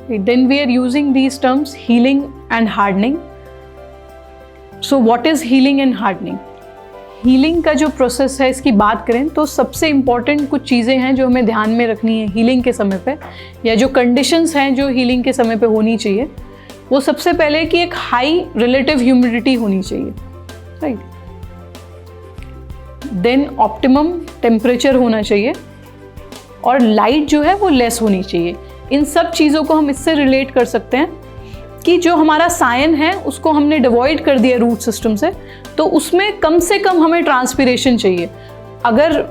Then we are using these terms healing and hardening. So what is healing and hardening? Healing का जो process है इसकी बात करें तो सबसे इम्पॉर्टेंट कुछ चीज़ें हैं जो हमें ध्यान में रखनी है हीलिंग के समय पे, या जो कंडीशंस हैं जो हीलिंग के समय पे होनी चाहिए। वो सबसे पहले कि एक हाई रिलेटिव ह्यूमिडिटी होनी चाहिए, राइट। देन ऑप्टिमम टेम्परेचर होना चाहिए और लाइट जो है वो लेस होनी चाहिए। इन सब चीज़ों को हम इससे रिलेट कर सकते हैं कि जो हमारा सायन है उसको हमने डिवॉइड कर दिया रूट सिस्टम से, तो उसमें कम से कम हमें ट्रांसपिरेशन चाहिए। अगर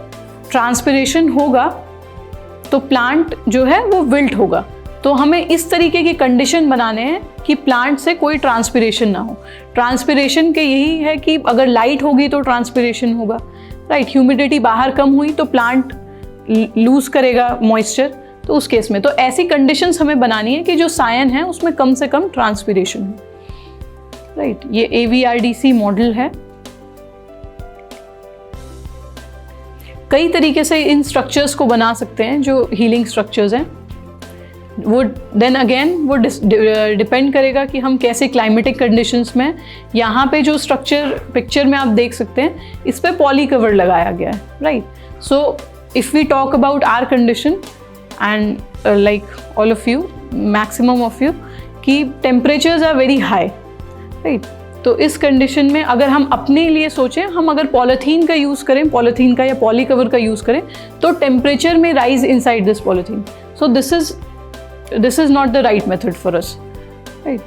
ट्रांसपिरेशन होगा तो प्लांट जो है वो विल्ट होगा। तो हमें इस तरीके की कंडीशन बनाने हैं कि प्लांट से कोई ट्रांसपिरेशन ना हो। ट्रांसपिरेशन के यही है कि अगर लाइट होगी तो ट्रांसपिरेशन होगा, राइट। ह्यूमिडिटी बाहर कम हुई तो प्लांट लूज करेगा मॉइस्चर, तो उस केस में तो ऐसी कंडीशंस हमें बनानी है कि जो सायन है उसमें कम से कम ट्रांसपिरेशन हो, राइट। ये AVRDC मॉडल है। कई तरीके से इन स्ट्रक्चर्स को बना सकते हैं जो हीलिंग स्ट्रक्चर्स हैं। वो देन अगेन वो डिपेंड करेगा कि हम कैसे क्लाइमेटिक कंडीशंस में। यहाँ पे जो स्ट्रक्चर पिक्चर में आप देख सकते हैं इस पे पॉली कवर लगाया गया है, right. So if we talk about our condition and like all of you, maximum of you, कि temperatures are very high, right? तो इस कंडीशन में अगर हम अपने लिए सोचें, हम अगर पॉलीथीन का यूज़ करें, पॉलीथीन का या पॉली कवर का यूज़ करें तो टेम्परेचर में rise inside this polythene. So this is not the right method for us, right.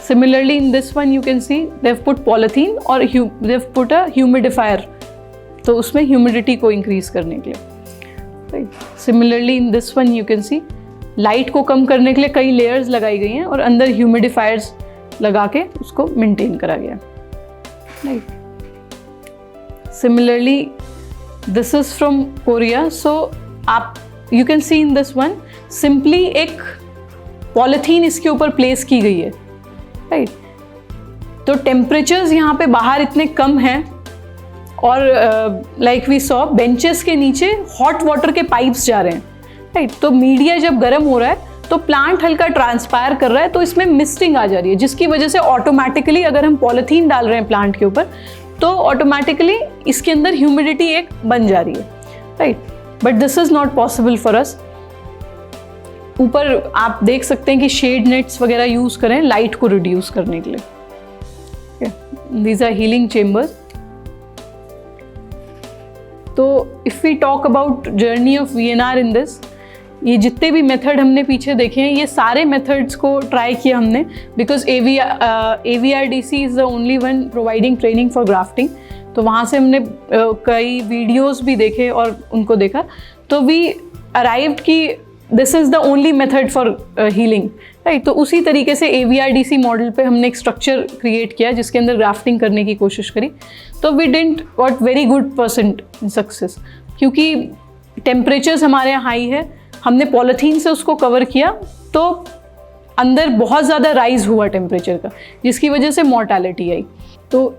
Similarly in this one you can see they have put polythene और they have put a humidifier, तो उसमें humidity को increase करने के लिए, right. Similarly in this one you can see light को कम करने के लिए कई लेयर्स लगाई गई हैं और अंदर ह्यूमिडिफायर्स लगा के उसको मेंटेन करा गया, right. Similarly this is from Korea. So आप you can see in this one simply एक पॉलीथीन इसके ऊपर प्लेस की गई है, राइट। तो टेम्परेचर्स यहाँ पे बाहर इतने कम हैं और लाइक वी सॉ बेंचेस के नीचे हॉट वाटर के पाइप्स जा रहे हैं, राइट। तो मीडिया जब गर्म हो रहा है तो प्लांट हल्का ट्रांसपायर कर रहा है, तो इसमें मिस्टिंग आ जा रही है, जिसकी वजह से ऑटोमेटिकली अगर हम पॉलीथीन डाल रहे हैं प्लांट के ऊपर तो ऑटोमेटिकली इसके अंदर ह्यूमिडिटी एक बन जा रही है, right. But this is not possible for us. ऊपर आप देख सकते हैं कि शेड नेट्स वगैरह यूज करें लाइट को रिड्यूस करने के लिए। These are healing chambers. तो if we talk about journey of VNR in this, ये जितने भी मेथड हमने पीछे देखे हैं ये सारे मेथड्स को ट्राई किया हमने, because AVRDC is the only one providing training for grafting. तो वहाँ से हमने कई वीडियोस भी देखे और उनको देखा, तो वी अराइव्ड कि this is the only method for healing, right. तो उसी तरीके से AVRDC मॉडल पे हमने एक स्ट्रक्चर क्रिएट किया जिसके अंदर ग्राफ्टिंग करने की कोशिश करी। तो we didn't got very good percent in success, क्योंकि टेम्परेचर्स हमारे यहाँ हाई है। हमने पॉलीथीन से उसको कवर किया तो अंदर बहुत ज़्यादा राइज हुआ टेम्परेचर का, जिसकी वजह से मॉर्टेलिटी आई। तो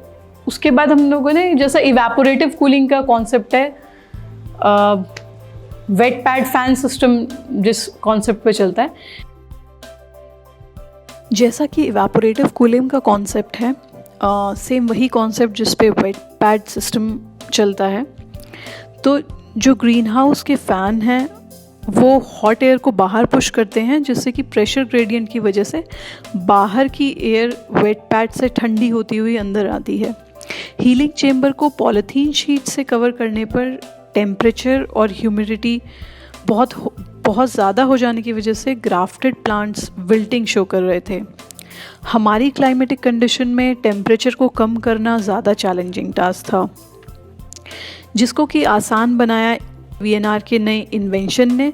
उसके बाद हम लोगों ने, जैसा इवेपोरेटिव कूलिंग का कॉन्सेप्ट है, वेट पैड फैन सिस्टम जिस कॉन्सेप्ट पे चलता है, जैसा कि इवेपोरेटिव कूलिंग का कॉन्सेप्ट है, सेम वही कॉन्सेप्ट जिस पे वेट पैड सिस्टम चलता है। तो जो ग्रीन हाउस के फ़ैन हैं वो हॉट एयर को बाहर पुश करते हैं, जिससे कि प्रेशर ग्रेडियंट की वजह से बाहर की एयर वेट पैड से ठंडी होती हुई अंदर आती है। हीलिंग चेम्बर को पॉलीथीन शीट से कवर करने पर टेम्परेचर और ह्यूमिडिटी बहुत ज़्यादा हो जाने की वजह से ग्राफ्टेड प्लांट्स विल्टिंग शो कर रहे थे। हमारी क्लाइमेटिक कंडीशन में टेम्परेचर को कम करना ज़्यादा चैलेंजिंग टास्क था, जिसको कि आसान बनाया VNR के नए इन्वेंशन ने,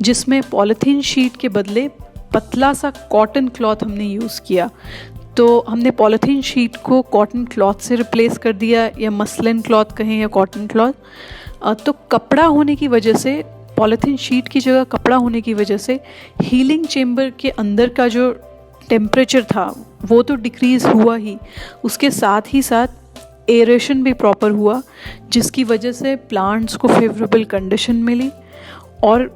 जिसमें पॉलीथीन शीट के बदले पतला सा कॉटन क्लॉथ हमने यूज़ किया। तो हमने पॉलीथीन शीट को कॉटन क्लॉथ से रिप्लेस कर दिया, या मसलिन क्लॉथ कहें या कॉटन क्लॉथ। तो कपड़ा होने की वजह से, पॉलीथीन शीट की जगह कपड़ा होने की वजह से हीलिंग चेम्बर के अंदर का जो टेम्परेचर था वो तो डिक्रीज़ हुआ ही, उसके साथ ही साथ एरेशन भी प्रॉपर हुआ, जिसकी वजह से प्लांट्स को फेवरेबल कंडीशन मिली और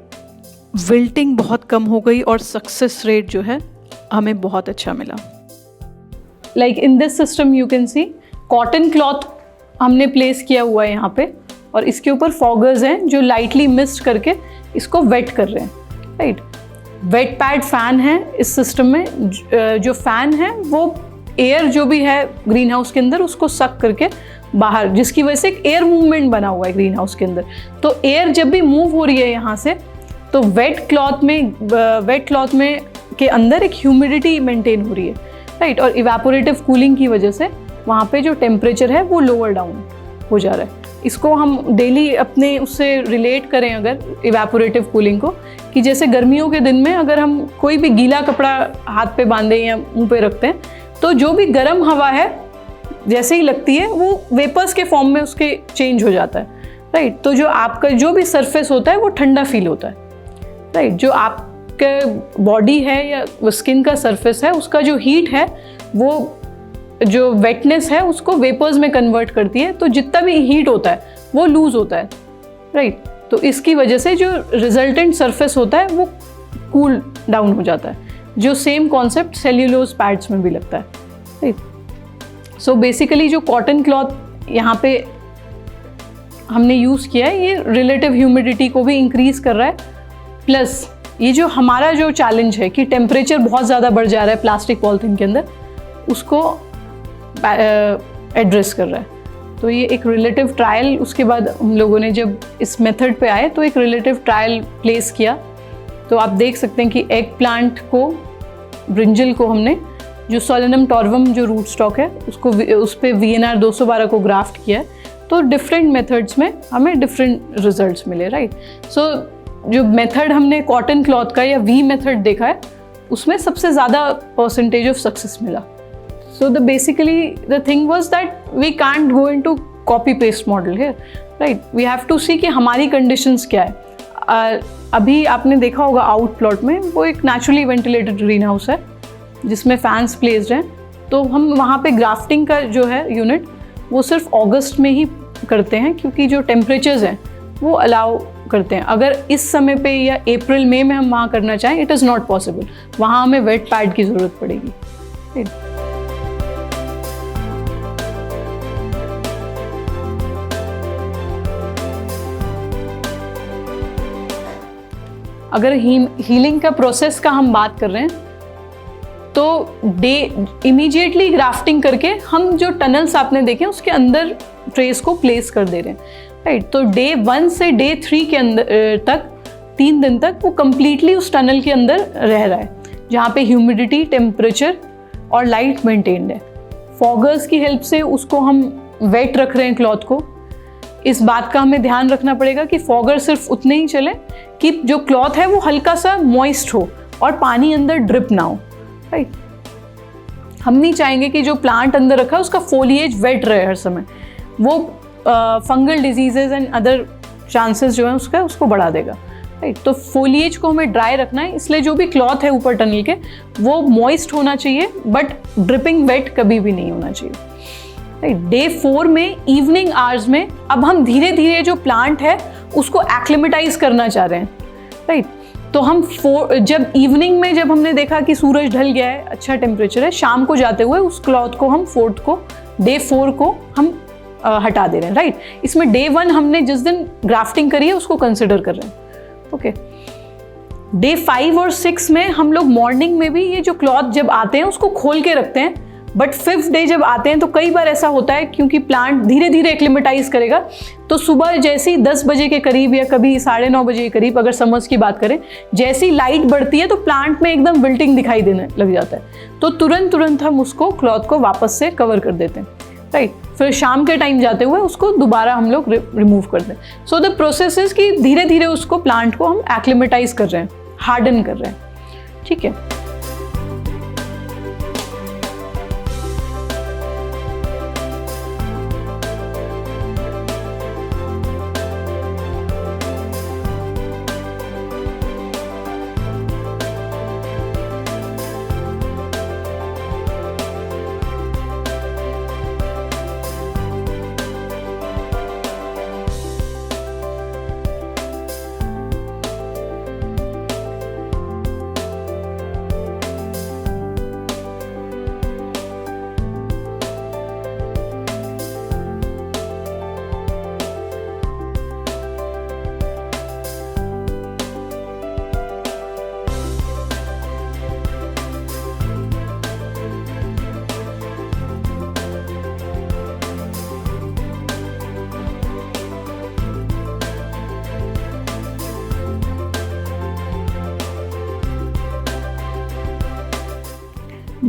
विल्टिंग बहुत कम हो गई और सक्सेस रेट जो है हमें बहुत अच्छा मिला। Like in this system you can C cotton cloth हमने प्लेस किया हुआ है यहाँ पे, और इसके ऊपर फॉगर्स हैं जो लाइटली मिस्ट करके इसको वेट कर रहे हैं, राइट। वेट पैड फैन है इस सिस्टम में। जो फैन है वो एयर जो भी है ग्रीन हाउस के अंदर उसको सक करके बाहर, जिसकी वजह से एक एयर मूवमेंट बना हुआ है ग्रीन हाउस के अंदर। तो एयर जब भी मूव हो रही है यहाँ से, तो वेट क्लॉथ में के अंदर एक ह्यूमिडिटी मेंटेन हो रही है, राइट। और इवेपोरेटिव कूलिंग की वजह से वहाँ पे जो टेम्परेचर है वो लोअर डाउन हो जा रहा है। इसको हम डेली अपने उससे रिलेट करें अगर इवेपोरेटिव कूलिंग को, कि जैसे गर्मियों के दिन में अगर हम कोई भी गीला कपड़ा हाथ पे बांधे या मुंह पे रखते हैं, तो जो भी गर्म हवा है जैसे ही लगती है वो वेपर्स के फॉर्म में उसके चेंज हो जाता है, राइट। तो जो आपका जो भी सरफेस होता है वो ठंडा फील होता है, राइट। जो आपके बॉडी है या स्किन का सरफेस है उसका जो हीट है वो जो वेटनेस है उसको वेपर्स में कन्वर्ट करती है, तो जितना भी हीट होता है वो लूज होता है, राइट। तो इसकी वजह से जो रिजल्टेंट सरफेस होता है वो कूल डाउन हो जाता है। जो सेम कॉन्सेप्ट सेल्यूलोज पैड्स में भी लगता है, राइट। सो बेसिकली जो कॉटन क्लॉथ यहाँ पे हमने यूज़ किया है ये रिलेटिव ह्यूमिडिटी को भी इंक्रीज कर रहा है, प्लस ये जो हमारा जो चैलेंज है कि टेम्परेचर बहुत ज़्यादा बढ़ जा रहा है प्लास्टिक पॉलिथीन के अंदर, उसको एड्रेस कर रहा है। तो ये एक रिलेटिव ट्रायल, उसके बाद हम लोगों ने जब इस मेथड पे आए तो एक रिलेटिव ट्रायल प्लेस किया। तो आप देख सकते हैं कि एग प्लांट को, ब्रिंजल को हमने जो सोलेनम टॉर्वम जो रूट स्टॉक है उसको उस पर VNR 212 को ग्राफ्ट किया है। तो डिफरेंट मेथड्स में हमें डिफरेंट रिजल्ट्स मिले, राइट। सो जो मेथड हमने कॉटन क्लॉथ का या V मेथड देखा है उसमें सबसे ज़्यादा परसेंटेज ऑफ सक्सेस मिला। So basically the thing was that we can't go into copy paste model here, right? We have to see कि हमारी conditions क्या है। अभी आपने देखा होगा आउट प्लॉट में वो एक नेचुरली वेंटिलेटेड ग्रीन हाउस है जिसमें फैंस प्लेस्ड हैं। तो हम वहाँ पे ग्राफ्टिंग का जो है यूनिट वो सिर्फ अगस्त में ही करते हैं क्योंकि जो टेम्परेचर्स हैं वो अलाउ करते हैं। अगर इस समय पे या अप्रैल मई में हम वहाँ करना चाहें इट इज़ नॉट पॉसिबल, वहाँ हमें वेट पैड की ज़रूरत पड़ेगी, right? अगर हीलिंग का प्रोसेस का हम बात कर रहे हैं तो इमीडिएटली ग्राफ्टिंग करके हम जो टनल्स आपने देखे उसके अंदर ट्रेस को प्लेस कर दे रहे हैं, राइट। तो डे 1 से डे 3 के अंदर तक 3 दिन तक वो कम्प्लीटली उस टनल के अंदर रह रहा है जहाँ पे ह्यूमिडिटी, टेम्परेचर और लाइट मेंटेन्ड है। फॉगर्स की हेल्प से उसको हम वेट रख रहे हैं क्लॉथ को। इस बात का हमें ध्यान रखना पड़ेगा कि फॉगर सिर्फ उतने ही चले कि जो क्लॉथ है वो हल्का सा मॉइस्ट हो और पानी अंदर ड्रिप ना हो, राइट। हम नहीं चाहेंगे कि जो प्लांट अंदर रखा है उसका फोलिएज वेट रहे हर समय, वो fungal diseases and other chances जो है उसको बढ़ा देगा, राइट। तो फोलिएज को हमें ड्राई रखना है, इसलिए जो भी क्लॉथ है ऊपर टनल के वो मॉइस्ट होना चाहिए बट ड्रिपिंग वेट कभी भी नहीं होना चाहिए, राइट। डे 4 में इवनिंग आवर्स में अब हम धीरे धीरे जो प्लांट है उसको एक्लिमेटाइज करना चाह रहे हैं, राइट। तो हम जब इवनिंग में जब हमने देखा कि सूरज ढल गया है, अच्छा टेम्परेचर है, शाम को जाते हुए उस क्लॉथ को हम डे 4 को हम हटा दे रहे हैं, राइट। इसमें डे 1 हमने जिस दिन ग्राफ्टिंग करी है उसको कंसिडर कर रहे हैं, ओके। डे 5 और 6 में हम लोग मॉर्निंग में भी ये जो क्लॉथ जब आते हैं उसको खोल के रखते हैं, बट 5th डे जब आते हैं तो कई बार ऐसा होता है क्योंकि प्लांट धीरे धीरे एक्लिमेटाइज करेगा, तो सुबह जैसे ही 10 बजे के करीब या कभी 9:30 बजे के करीब अगर समर्स की बात करें, जैसी लाइट बढ़ती है तो प्लांट में एकदम विल्टिंग दिखाई देने लग जाता है, तो तुरंत हम उसको क्लॉथ को वापस से कवर कर देते हैं, राइट। फिर शाम के टाइम जाते हुए उसको दोबारा हम लोग रिमूव कर दें। सो द प्रोसेस इज कि धीरे धीरे उसको प्लांट को हम एक्लिमेटाइज कर रहे हैं, हार्डन कर रहे हैं, ठीक है।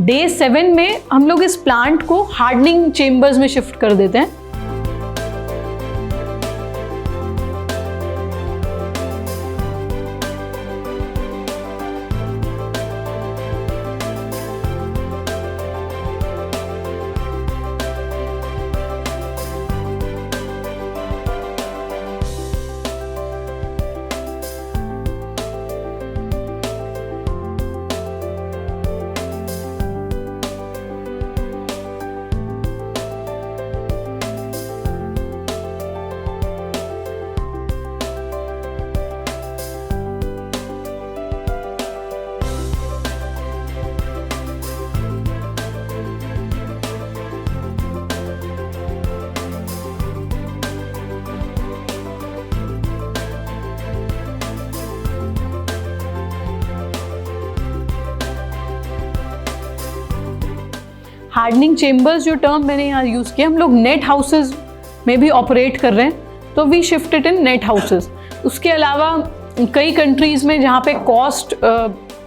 डे 7 में हम लोग इस प्लांट को हार्डनिंग चेम्बर्स में शिफ्ट कर देते हैं। हार्डनिंग चेम्बर्स जो टर्म मैंने यहाँ यूज़ किया, हम लोग नेट हाउसेस में भी ऑपरेट कर रहे हैं, तो we shift it in net houses. उसके अलावा कई कंट्रीज़ में जहाँ पे कॉस्ट,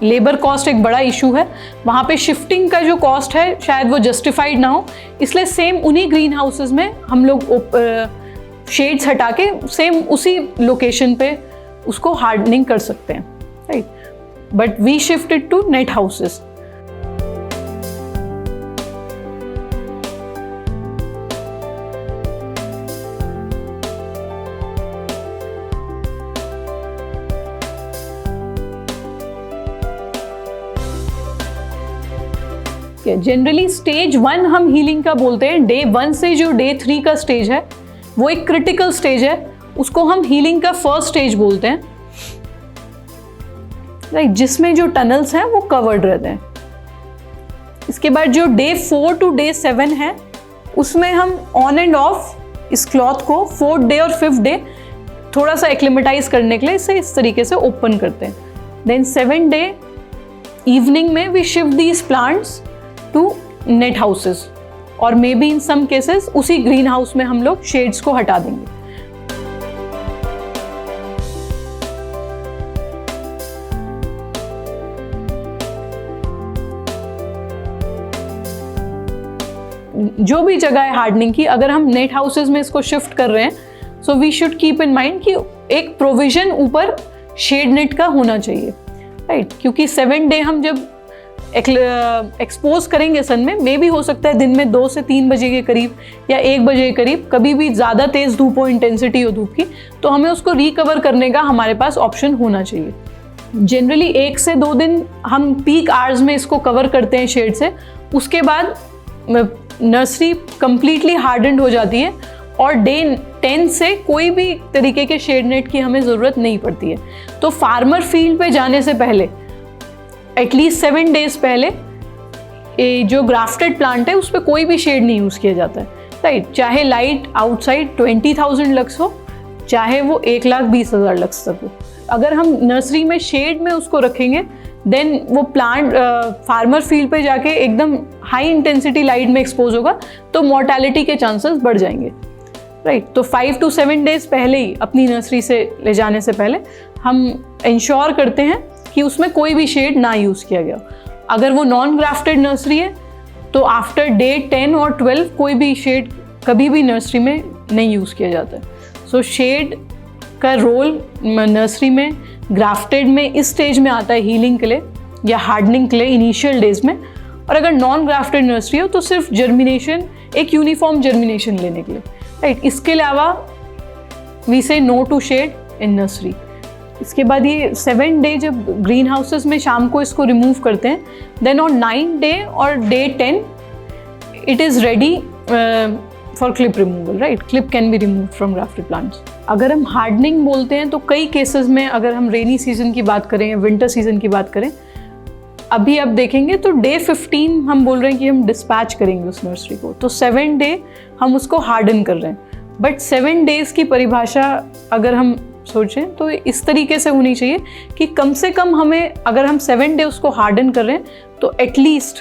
लेबर कॉस्ट एक बड़ा इशू है, वहाँ पे शिफ्टिंग का जो कॉस्ट है शायद वो जस्टिफाइड ना हो, इसलिए सेम उन्हीं ग्रीन हाउसेस में हम लोग शेड्स हटा के सेम उसी लोकेशन पे उसको हार्डनिंग कर सकते हैं, right. But we shift it to net houses. Generally stage 1 हम हीलिंग का बोलते हैं। डे 1 से जो डे 3 का स्टेज है वो एक क्रिटिकल स्टेज है, उसको हम हीलिंग का फर्स्ट स्टेज बोलते हैं, राइट, जिसमें जो टनल्स हैं वो कवर्ड रहते हैं। इसके बाद जो डे 4 टू डे 7 है उसमें हम ऑन एंड ऑफ इस क्लॉथ को 4th डे और 5th डे थोड़ा सा एक्लिमेटाइज करने के लिए इसे इस तरीके से ओपन करते हैं। देन 7th डे इवनिंग में we shift these plants to net houses, और maybe in some cases उसी ग्रीन हाउस में हम लोग शेड्स को हटा देंगे। जो भी जगह है हार्डनिंग की, अगर हम नेट हाउसेस में इसको शिफ्ट कर रहे हैं, so we should keep in mind कि एक प्रोविजन ऊपर शेड नेट का होना चाहिए, राइट, क्योंकि 7th डे हम जब एक्सपोज करेंगे सन में, मे भी हो सकता है दिन में 2 से 3 बजे के करीब या 1 बजे के करीब कभी भी ज़्यादा तेज़ धूप हो, इंटेंसिटी हो धूप की, तो हमें उसको रिकवर करने का हमारे पास ऑप्शन होना चाहिए। जनरली 1 से 2 दिन हम पीक आवर्स में इसको कवर करते हैं शेड से, उसके बाद नर्सरी कंप्लीटली हार्डन्ड हो जाती है और डे 10 से कोई भी तरीके के शेड नेट की हमें ज़रूरत नहीं पड़ती है। तो फार्मर फील्ड पे जाने से पहले एटलीस्ट 7 डेज पहले जो ग्राफ्टेड प्लांट है उस पर कोई भी शेड नहीं यूज़ किया जाता है, राइट, चाहे लाइट आउटसाइड 20,000 लक्स हो, चाहे वो 1,20,000 लक्स तक हो। अगर हम नर्सरी में शेड में उसको रखेंगे देन वो प्लांट फार्मर फील्ड पे जाके एकदम हाई इंटेंसिटी लाइट में एक्सपोज होगा, तो मॉर्टेलिटी के चांसेस बढ़ जाएंगे, राइट। तो 5 to 7 डेज पहले ही अपनी नर्सरी से ले जाने से पहले हम इंश्योर करते हैं कि उसमें कोई भी शेड ना यूज़ किया गया। अगर वो नॉन ग्राफ्टेड नर्सरी है तो आफ्टर डे 10 और 12 कोई भी शेड कभी भी नर्सरी में नहीं यूज़ किया जाता है। सो शेड का रोल नर्सरी में ग्राफ्टेड में इस स्टेज में आता है हीलिंग के लिए या हार्डनिंग के लिए इनिशियल डेज में, और अगर नॉन ग्राफ्टेड नर्सरी हो तो सिर्फ जर्मिनेशन, एक यूनिफॉर्म जर्मिनेशन लेने के लिए, राइट। इसके अलावा we say no to shade in nursery. इसके बाद ये 7th डे जब ग्रीन हाउसेस में शाम को इसको रिमूव करते हैं, देन ऑन 9th डे और day 10 it is ready for clip removal, right. Clip can be remove from grafted plants. अगर हम हार्डनिंग बोलते हैं तो कई केसेस में, अगर हम रेनी सीजन की बात करें या विंटर सीजन की बात करें, अभी आप देखेंगे तो डे 15 हम बोल रहे हैं कि हम डिस्पैच करेंगे उस नर्सरी को, तो 7th डे हम उसको हार्डन कर रहे हैं। बट 7 डेज़ की परिभाषा अगर हम सोचें तो इस तरीके से होनी चाहिए कि कम से कम हमें, अगर हम 7 डे उसको हार्डन कर रहे हैं तो एटलीस्ट,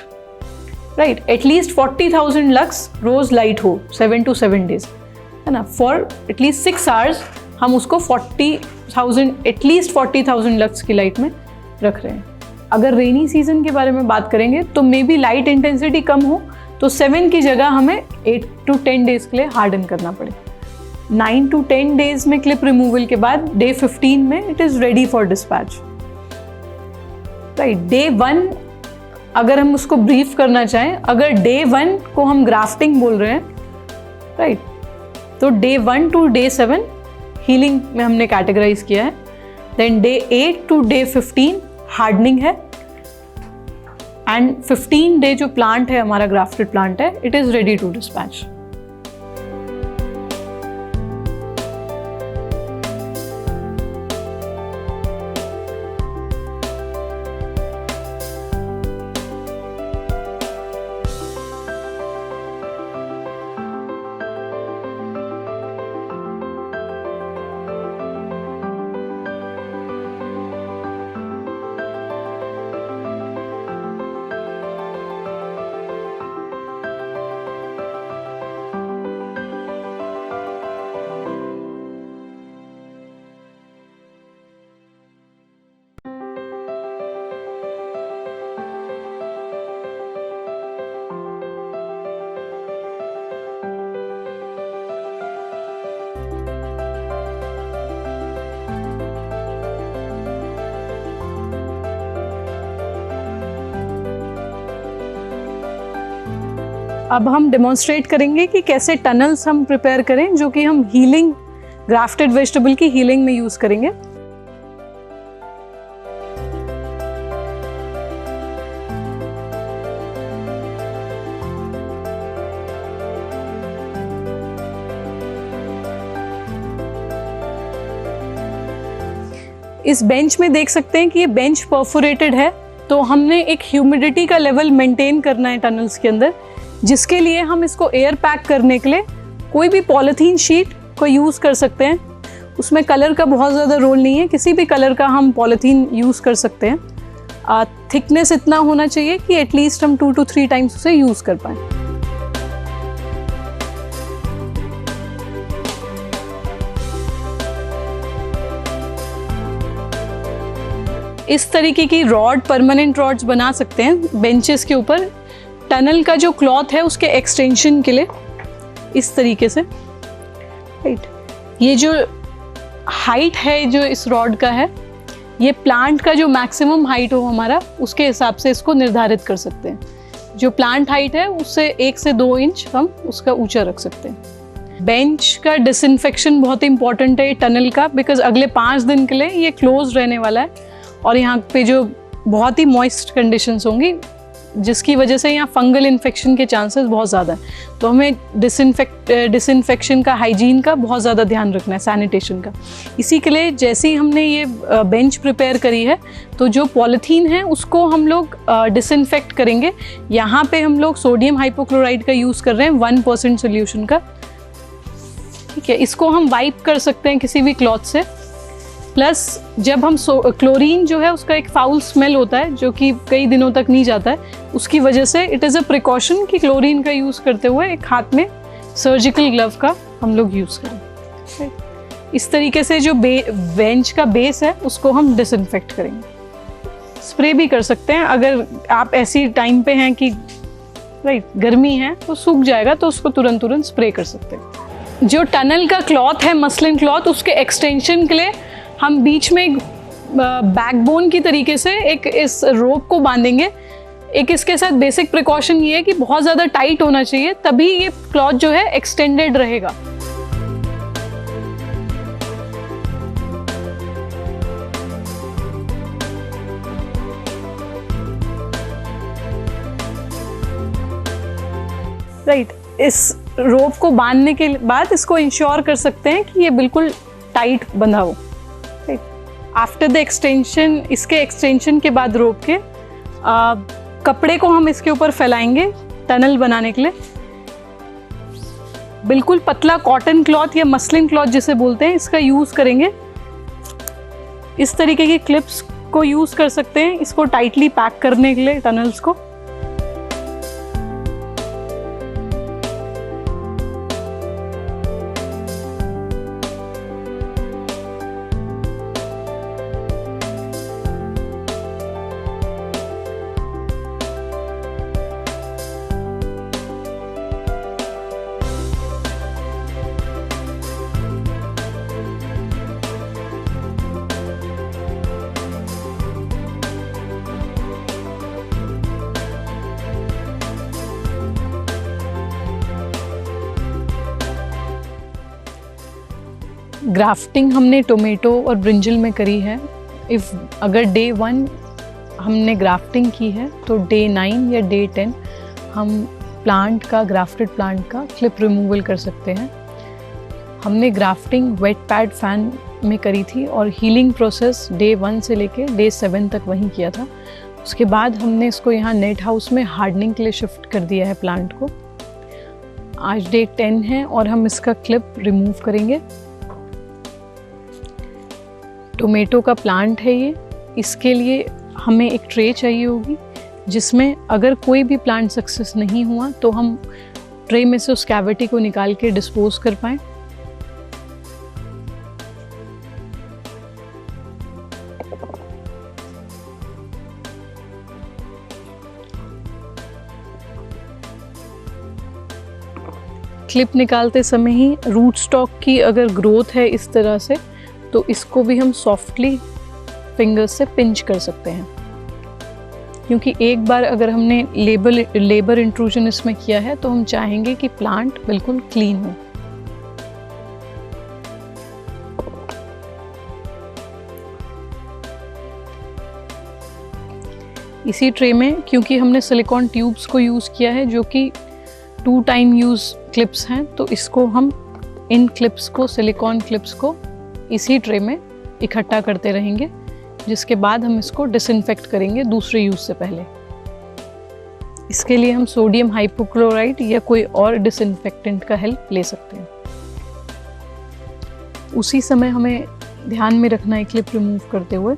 राइट, एटलीस्ट 40,000 लक्स रोज लाइट हो 7 to 7 डेज, है ना। फॉर एटलीस्ट 6 आवर्स हम उसको 40,000 लक्स की लाइट में रख रहे हैं। अगर रेनी सीजन के बारे में बात करेंगे तो मे बी लाइट इंटेंसिटी कम हो तो 7 की जगह हमें 8 to 10 डेज के लिए हार्डन करना पड़े। 9 to 10 डेज में क्लिप रिमूवल के बाद डे 15 में it is ready for dispatch. Right, day 1 अगर हम उसको ब्रीफ करना चाहें, अगर डे 1 को हम ग्राफ्टिंग बोल रहे हैं, राइट, तो डे 1 to डे 7 हीलिंग में हमने कैटेगराइज किया है। Then day 8 to day 15 hardening है, एंड 15 डे जो प्लांट है हमारा ग्राफ्टेड प्लांट है, it is ready to dispatch. अब हम डेमोन्स्ट्रेट करेंगे कि कैसे टनल्स हम प्रिपेयर करें जो कि हम हीलिंग, ग्राफ्टेड वेजिटेबल की हीलिंग में यूज़ करेंगे। इस बेंच में देख सकते हैं कि ये बेंच परफोरेटेड है, तो हमने एक ह्यूमिडिटी का लेवल मेंटेन करना है टनल्स के अंदर, जिसके लिए हम इसको एयर पैक करने के लिए कोई भी पॉलीथीन शीट को यूज़ कर सकते हैं। उसमें कलर का बहुत ज़्यादा रोल नहीं है, किसी भी कलर का हम पॉलीथीन यूज़ कर सकते हैं। थिकनेस इतना होना चाहिए कि एटलीस्ट हम 2 to 3 टाइम्स उसे यूज़ कर पाएँ। इस तरीके की रॉड, परमानेंट रॉड्स बना सकते हैं बेंचेस के ऊपर, टनल का जो क्लॉथ है उसके एक्सटेंशन के लिए, इस तरीके से। राइट, ये जो हाइट है जो इस रॉड का है, ये प्लांट का जो मैक्सिमम हाइट हो हमारा, उसके हिसाब से इसको निर्धारित कर सकते हैं। जो प्लांट हाइट है उससे 1 से 2 इंच हम उसका ऊंचा रख सकते हैं। बेंच का डिसइंफेक्शन बहुत इंपॉर्टेंट है टनल का, बिकॉज अगले 5 दिन के लिए ये क्लोज रहने वाला है और यहाँ पे जो बहुत ही मॉइस्ट कंडीशंस होंगी, जिसकी वजह से यहाँ फंगल इन्फेक्शन के चांसेस बहुत ज़्यादा है। तो हमें डिसइंफेक्शन का, हाइजीन का बहुत ज़्यादा ध्यान रखना है, सैनिटेशन का। इसी के लिए जैसे ही हमने ये बेंच प्रिपेयर करी है, तो जो पॉलीथीन है उसको हम लोग डिसइंफेक्ट करेंगे। यहाँ पे हम लोग सोडियम हाइपोक्लोराइड का यूज़ कर रहे हैं 1% सोल्यूशन का। ठीक है, इसको हम वाइप कर सकते हैं किसी भी क्लॉथ से। प्लस जब हम क्लोरीन जो है उसका एक फाउल स्मेल होता है जो कि कई दिनों तक नहीं जाता है, उसकी वजह से इट इज़ अ प्रिकॉशन कि क्लोरीन का यूज़ करते हुए एक हाथ में सर्जिकल ग्लव का हम लोग यूज़ करें। इस तरीके से जो बेंच का बेस है उसको हम डिसइंफेक्ट करेंगे। स्प्रे भी कर सकते हैं अगर आप ऐसी टाइम पे हैं कि गर्मी है तो सूख जाएगा, तो उसको तुरंत स्प्रे कर सकते हैं। जो टनल का क्लॉथ है, मसलिन क्लॉथ, उसके एक्सटेंशन के लिए हम बीच में एक बैकबोन की तरीके से एक इस रोप को बांधेंगे। एक इसके साथ बेसिक प्रिकॉशन ये है कि बहुत ज़्यादा टाइट होना चाहिए, तभी ये क्लॉथ जो है एक्सटेंडेड रहेगा। राइट, इस रोप को बांधने के बाद इसको इंश्योर कर सकते हैं कि ये बिल्कुल टाइट बंधा हो। आफ्टर द एक्सटेंशन, इसके एक्सटेंशन के बाद रोप के कपड़े को हम इसके ऊपर फैलाएंगे टनल बनाने के लिए। बिल्कुल पतला कॉटन क्लॉथ या मसलिन क्लॉथ जिसे बोलते हैं, इसका यूज़ करेंगे। इस तरीके की क्लिप्स को यूज़ कर सकते हैं इसको टाइटली पैक करने के लिए टनल्स को। ग्राफ्टिंग हमने टोमेटो और ब्रिंजल में करी है। अगर डे 1 हमने ग्राफ्टिंग की है तो डे 9 या डे 10 हम ग्राफ्टेड प्लांट का क्लिप रिमूवल कर सकते हैं। हमने ग्राफ्टिंग वेट पैड फैन में करी थी और हीलिंग प्रोसेस डे 1 से लेके डे 7 तक वहीं किया था। उसके बाद हमने इसको यहाँ नेट हाउस में हार्डनिंग के लिए शिफ्ट कर दिया है प्लांट को। आज डे 10 है और हम इसका क्लिप रिमूव करेंगे। टोमेटो का प्लांट है ये। इसके लिए हमें एक ट्रे चाहिए होगी जिसमें अगर कोई भी प्लांट सक्सेस नहीं हुआ तो हम ट्रे में से उस कैविटी को निकाल के डिस्पोज कर पाएँ। क्लिप निकालते समय ही रूट स्टॉक की अगर ग्रोथ है इस तरह से तो इसको भी हम सॉफ्टली फिंगर्स से पिंच कर सकते हैं, क्योंकि एक बार अगर हमने लेबर इंट्रूजन इसमें किया है तो हम चाहेंगे कि प्लांट बिल्कुल क्लीन हो। इसी ट्रे में क्योंकि हमने सिलिकॉन ट्यूब्स को यूज़ किया है जो कि 2 टाइम यूज़ क्लिप्स हैं, तो इसको हम इन क्लिप्स को सिलिकॉन क्लिप्स को इसी ट्रे में इकट्ठा करते रहेंगे, जिसके बाद हम इसको डिसइंफेक्ट करेंगे दूसरे यूज़ से पहले। इसके लिए हम सोडियम हाइपोक्लोराइड या कोई और डिसइंफेक्टेंट का हेल्प ले सकते हैं। उसी समय हमें ध्यान में रखना है क्लिप रिमूव करते हुए,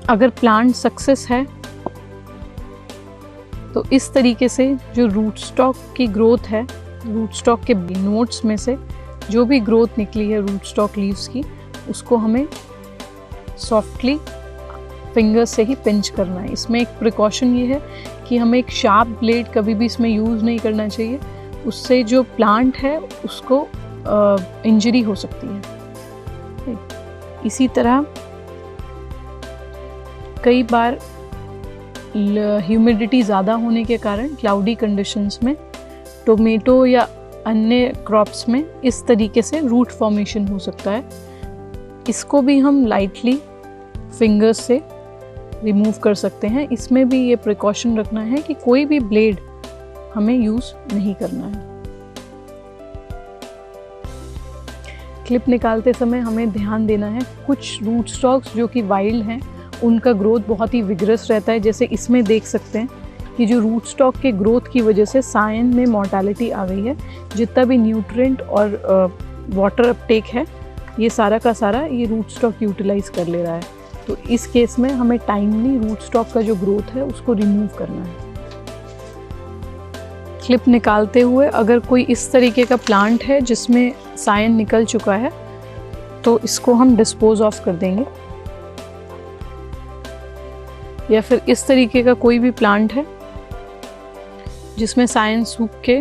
अगर प्लांट सक्सेस है तो इस तरीके से जो रूट स्टॉक की ग्रोथ है, रूट स्टॉक के नोट्स में से जो भी ग्रोथ निकली है रूट स्टॉक लीव्स की, उसको हमें सॉफ्टली फिंगर से ही पिंच करना है। इसमें एक प्रिकॉशन ये है कि हमें एक शार्प ब्लेड कभी भी इसमें यूज़ नहीं करना चाहिए, उससे जो प्लांट है उसको इंजरी हो सकती है। इसी तरह कई बार ह्यूमिडिटी ज़्यादा होने के कारण क्लाउडी कंडीशंस में टोमेटो या अन्य क्रॉप्स में इस तरीके से रूट फॉर्मेशन हो सकता है। इसको भी हम लाइटली फिंगर्स से रिमूव कर सकते हैं। इसमें भी ये प्रिकॉशन रखना है कि कोई भी ब्लेड हमें यूज़ नहीं करना है। क्लिप निकालते समय हमें ध्यान देना है, कुछ रूट स्टॉक्स जो कि वाइल्ड हैं उनका ग्रोथ बहुत ही विगरस रहता है। जैसे इसमें देख सकते हैं कि जो रूट स्टॉक के ग्रोथ की वजह से सायन में मॉर्टेलिटी आ गई है। जितना भी न्यूट्रिएंट और वाटर अपटेक है ये सारा का सारा ये रूट स्टॉक यूटिलाइज कर ले रहा है। तो इस केस में हमें टाइमली रूट स्टॉक का जो ग्रोथ है उसको रिमूव करना है। क्लिप निकालते हुए अगर कोई इस तरीके का प्लांट है जिसमें सायन निकल चुका है तो इसको हम डिस्पोज ऑफ कर देंगे, या फिर इस तरीके का कोई भी प्लांट है जिसमें सायन सूख के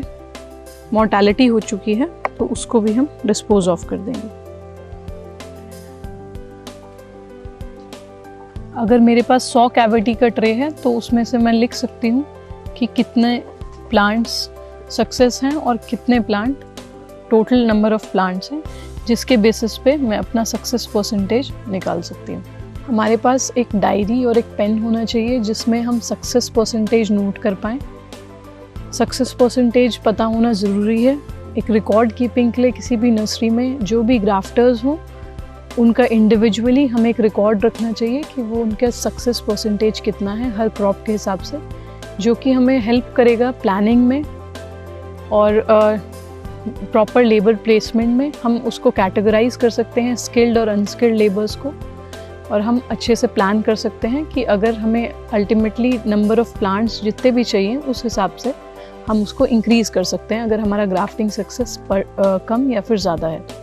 मॉर्टेलिटी हो चुकी है तो उसको भी हम डिस्पोज ऑफ कर देंगे। अगर मेरे पास 100 कैविटी का ट्रे है तो उसमें से मैं लिख सकती हूँ कि कितने प्लांट्स सक्सेस हैं और कितने plant total number of plants हैं, जिसके बेसिस पे मैं अपना सक्सेस परसेंटेज निकाल सकती हूँ। हमारे पास एक डायरी और एक पेन होना चाहिए जिसमें हम सक्सेस परसेंटेज नोट कर पाएँ। सक्सेस परसेंटेज पता होना ज़रूरी है। एक रिकॉर्ड कीपिंग के लिए किसी भी नर्सरी में जो भी ग्राफ्टर्स हों उनका इंडिविजुअली हमें एक रिकॉर्ड रखना चाहिए कि वो उनका सक्सेस परसेंटेज कितना है हर क्रॉप के हिसाब से, जो कि हमें हेल्प करेगा प्लानिंग में और प्रॉपर लेबर प्लेसमेंट में। हम उसको कैटेगराइज कर सकते हैं स्किल्ड और अनस्किल्ड लेबर्स को, और हम अच्छे से प्लान कर सकते हैं कि अगर हमें अल्टीमेटली नंबर ऑफ प्लांट्स जितने भी चाहिए उस हिसाब से हम उसको इंक्रीज़ कर सकते हैं अगर हमारा ग्राफ्टिंग सक्सेस कम या फिर ज़्यादा है।